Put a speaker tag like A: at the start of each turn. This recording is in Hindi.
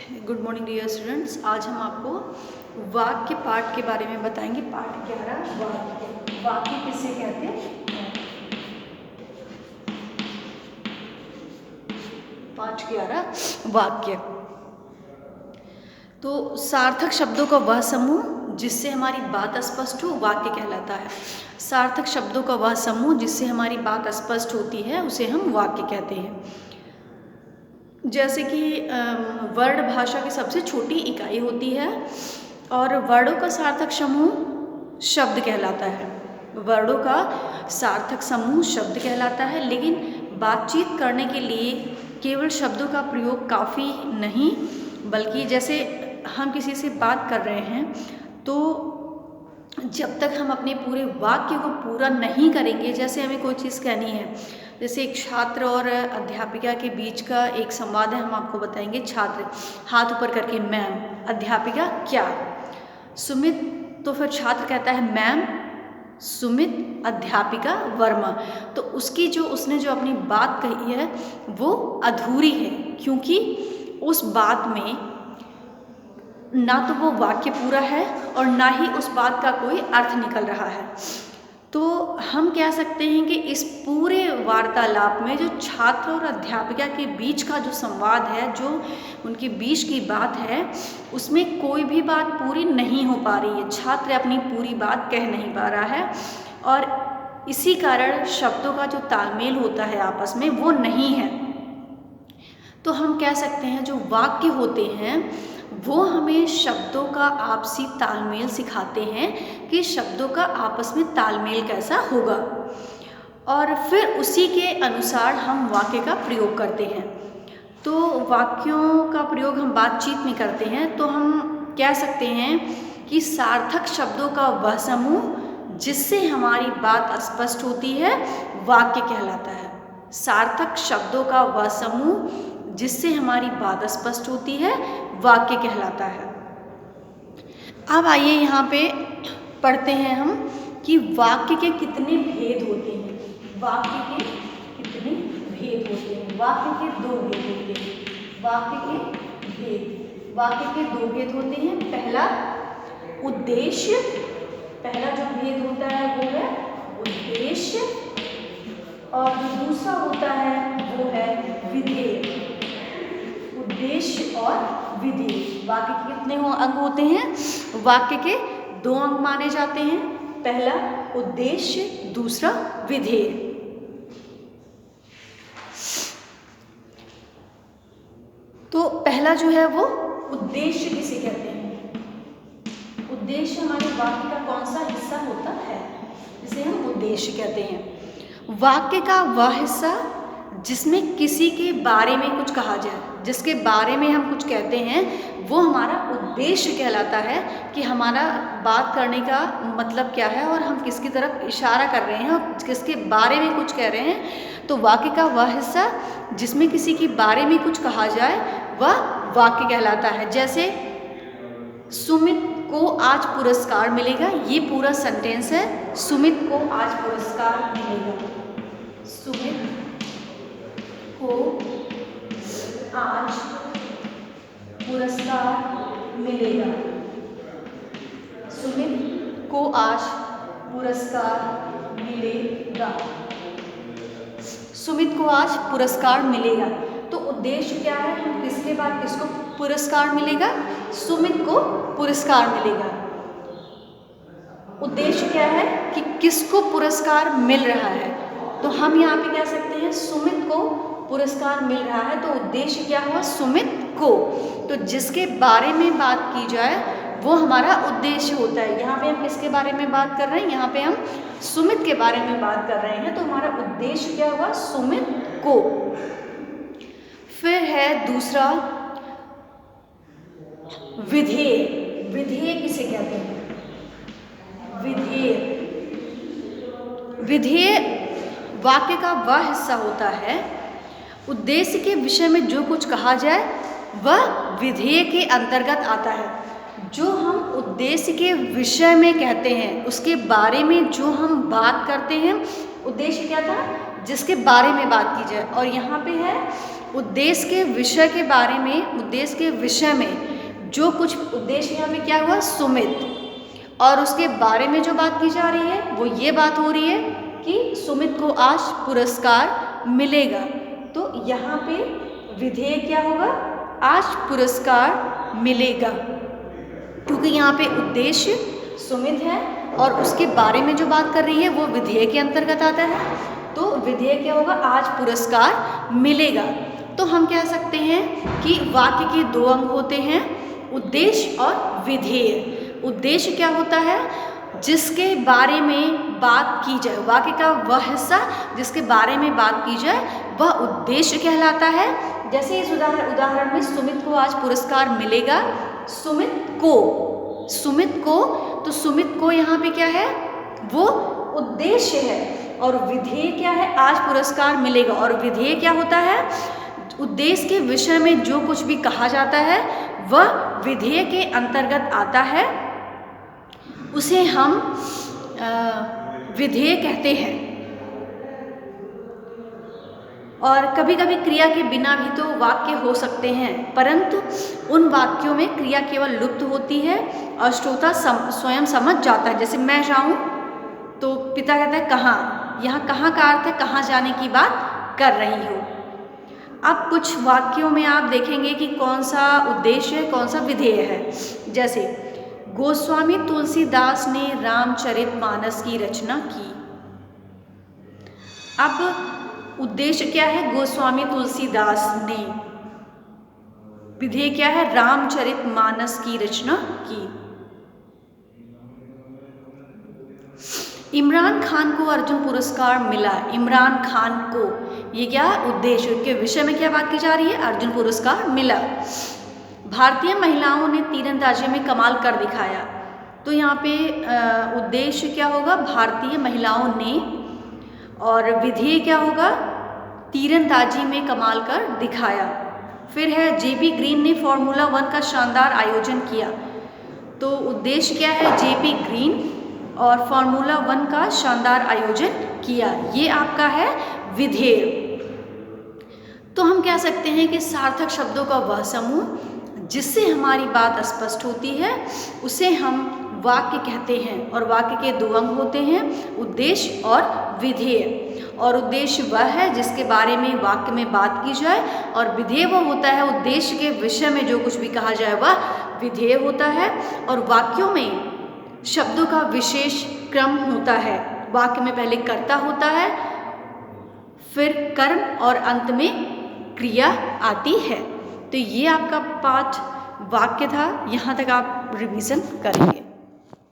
A: Good morning dear students. आज हम आपको वाक्य पाठ के बारे में बताएंगे। पाठ 11 वाक्य। वाक्य किसे कहते हैं? पाठ 11 वाक्य। तो सार्थक शब्दों का वह समूह जिससे हमारी बात स्पष्ट हो वाक्य कहलाता है। सार्थक शब्दों का वह समूह जिससे हमारी बात स्पष्ट होती है उसे हम वाक्य कहते हैं। जैसे कि वर्ण भाषा की सबसे छोटी इकाई होती है और वर्णों का सार्थक समूह शब्द कहलाता है। वर्णों का सार्थक समूह शब्द कहलाता है, लेकिन बातचीत करने के लिए केवल शब्दों का प्रयोग काफ़ी नहीं, बल्कि जैसे हम किसी से बात कर रहे हैं तो जब तक हम अपने पूरे वाक्य को पूरा नहीं करेंगे, जैसे हमें कोई चीज़ कहनी है, जैसे एक छात्र और अध्यापिका के बीच का एक संवाद है, हम आपको बताएंगे। छात्र हाथ ऊपर करके मैम, अध्यापिका क्या, सुमित, तो फिर छात्र कहता है मैम सुमित, अध्यापिका वर्मा। तो उसने जो अपनी बात कही है वो अधूरी है, क्योंकि उस बात में ना तो वो वाक्य पूरा है और ना ही उस बात का कोई अर्थ निकल रहा है। तो हम कह सकते हैं कि इस पूरे वार्तालाप में जो छात्र और अध्यापिका के बीच का जो संवाद है, जो उनके बीच की बात है, उसमें कोई भी बात पूरी नहीं हो पा रही है। छात्र अपनी पूरी बात कह नहीं पा रहा है और इसी कारण शब्दों का जो तालमेल होता है आपस में वो नहीं है। तो हम कह सकते हैं जो वाक्य होते हैं वो हमें शब्दों का आपसी तालमेल सिखाते हैं कि शब्दों का आपस में तालमेल कैसा होगा, और फिर उसी के अनुसार हम वाक्य का प्रयोग करते हैं। तो वाक्यों का प्रयोग हम बातचीत में करते हैं, तो हम कह सकते हैं कि सार्थक शब्दों का वह समूह जिससे हमारी बात स्पष्ट होती है वाक्य कहलाता है। सार्थक शब्दों का वह समूह जिससे हमारी बात स्पष्ट होती है वाक्य कहलाता है। अब आइए यहाँ पे पढ़ते हैं हम कि वाक्य के कितने भेद होते हैं। वाक्य के कितने भेद होते हैं? वाक्य के दो भेद होते हैं। वाक्य के दो भेद होते हैं। पहला उद्देश्य, पहला जो भेद होता है वो है उद्देश्य, और जो दूसरा होता है वो है विधेय। उद्देश्य और विधेय। वाक्य के कितने अंग होते हैं? वाक्य के दो अंग माने जाते हैं, पहला उद्देश्य, दूसरा विधेय। तो पहला जो है वो उद्देश्य किसे कहते हैं? उद्देश्य हमारे वाक्य का कौन सा हिस्सा होता है जिसे हम उद्देश्य कहते हैं? वाक्य का वह हिस्सा जिसमें किसी के बारे में कुछ कहा जाए, जिसके बारे में हम कुछ कहते हैं, वो हमारा उद्देश्य कहलाता है कि हमारा बात करने का मतलब क्या है और हम किसकी तरफ इशारा कर रहे हैं और किसके बारे में कुछ कह रहे हैं। तो वाक्य का वह हिस्सा जिसमें किसी के बारे में कुछ कहा जाए वह वाक्य कहलाता है। जैसे सुमित को आज पुरस्कार मिलेगा, ये पूरा सेंटेंस है। सुमित को आज पुरस्कार मिलेगा। सुमित को आज पुरस्कार मिलेगा। सुमित को आज पुरस्कार मिलेगा। सुमित को आज पुरस्कार मिलेगा। तो उद्देश्य क्या है? हम किसके बाद किसको पुरस्कार मिलेगा? सुमित को पुरस्कार मिलेगा। उद्देश्य क्या है कि किसको पुरस्कार मिल रहा है। तो हम यहाँ पे कह सकते हैं सुमित को पुरस्कार मिल रहा है, तो उद्देश्य क्या हुआ? सुमित को। तो जिसके बारे में बात की जाए वो हमारा उद्देश्य होता है। यहाँ पे हम किसके बारे में बात कर रहे हैं? यहाँ पे हम सुमित के बारे में बात कर रहे हैं, तो हमारा उद्देश्य क्या हुआ? सुमित को। फिर है दूसरा विधेय। विधेय किसे कहते हैं? विधेय वाक्य का वह हिस्सा होता है, उद्देश्य के विषय में जो कुछ कहा जाए वह विधेय के अंतर्गत आता है। जो हम उद्देश्य के विषय में कहते हैं, उसके बारे में जो हम बात करते हैं, उद्देश्य क्या था? जिसके बारे में बात की जाए। और यहाँ पे है उद्देश्य के विषय के बारे में, उद्देश्य के विषय में जो कुछ उद्देश्य यहाँ पे क्या हुआ, सुमित, और उसके बारे में जो बात की जा रही है वो ये बात हो रही है कि सुमित को आज पुरस्कार मिलेगा। तो यहाँ पे विधेय क्या होगा, आज पुरस्कार मिलेगा, क्योंकि यहाँ पे उद्देश्य सुमित है और उसके बारे में जो बात कर रही है वो विधेय के अंतर्गत आता है। तो विधेय क्या होगा, आज पुरस्कार मिलेगा। तो हम कह सकते हैं कि वाक्य के दो अंग होते हैं, उद्देश्य और विधेय। उद्देश्य क्या होता है, जिसके बारे में बात की जाए, वाक्य का वह हिस्सा जिसके बारे में बात की जाए वह उद्देश्य कहलाता है। जैसे इस उदाहरण में सुमित को आज पुरस्कार मिलेगा, सुमित को, तो सुमित को यहाँ पे क्या है, वो उद्देश्य है। और विधेय क्या है, आज पुरस्कार मिलेगा। और विधेय क्या होता है, उद्देश्य के विषय में जो कुछ भी कहा जाता है वह विधेय के अंतर्गत आता है, उसे हम विधेय कहते हैं। और कभी कभी क्रिया के बिना भी तो वाक्य हो सकते हैं, परंतु उन वाक्यों में क्रिया केवल लुप्त होती है और श्रोता स्वयं समझ जाता है। जैसे मैं जाऊं तो पिता कहता है कहाँ, यहाँ कहाँ का अर्थ है कहाँ जाने की बात कर रही हो। अब कुछ वाक्यों में आप देखेंगे कि कौन सा उद्देश्य है, कौन सा विधेय है। जैसे गोस्वामी तुलसीदास ने रामचरितमानस की रचना की। अब उद्देश्य क्या है, गोस्वामी तुलसीदास ने, विधेय क्या है, रामचरितमानस की रचना की। इमरान खान को अर्जुन पुरस्कार मिला, इमरान खान को, ये क्या उद्देश्य के विषय में क्या बात की जा रही है, अर्जुन पुरस्कार मिला। भारतीय महिलाओं ने तीरंदाजी में कमाल कर दिखाया। तो यहाँ पे उद्देश्य क्या होगा, भारतीय महिलाओं ने, और विधेय क्या होगा, तीरंदाजी में कमाल कर दिखाया। फिर है जेपी ग्रीन ने फार्मूला 1 का शानदार आयोजन किया। तो उद्देश्य क्या है, जेपी ग्रीन और फार्मूला 1 का शानदार आयोजन किया, ये आपका है विधेय। तो हम कह सकते हैं कि सार्थक शब्दों का वह समूह जिससे हमारी बात स्पष्ट होती है उसे हम वाक्य कहते हैं। और वाक्य के दो अंग होते हैं, उद्देश्य और विधेय। और उद्देश्य वह है जिसके बारे में वाक्य में बात की जाए, और विधेय वो होता है उद्देश्य के विषय में जो कुछ भी कहा जाए वह विधेय होता है। और वाक्यों में शब्दों का विशेष क्रम होता है, वाक्य में पहले कर्ता होता है, फिर कर्म और अंत में क्रिया आती है। तो ये आपका पाठ वाक्य था, यहाँ तक आप रिवीजन करेंगे।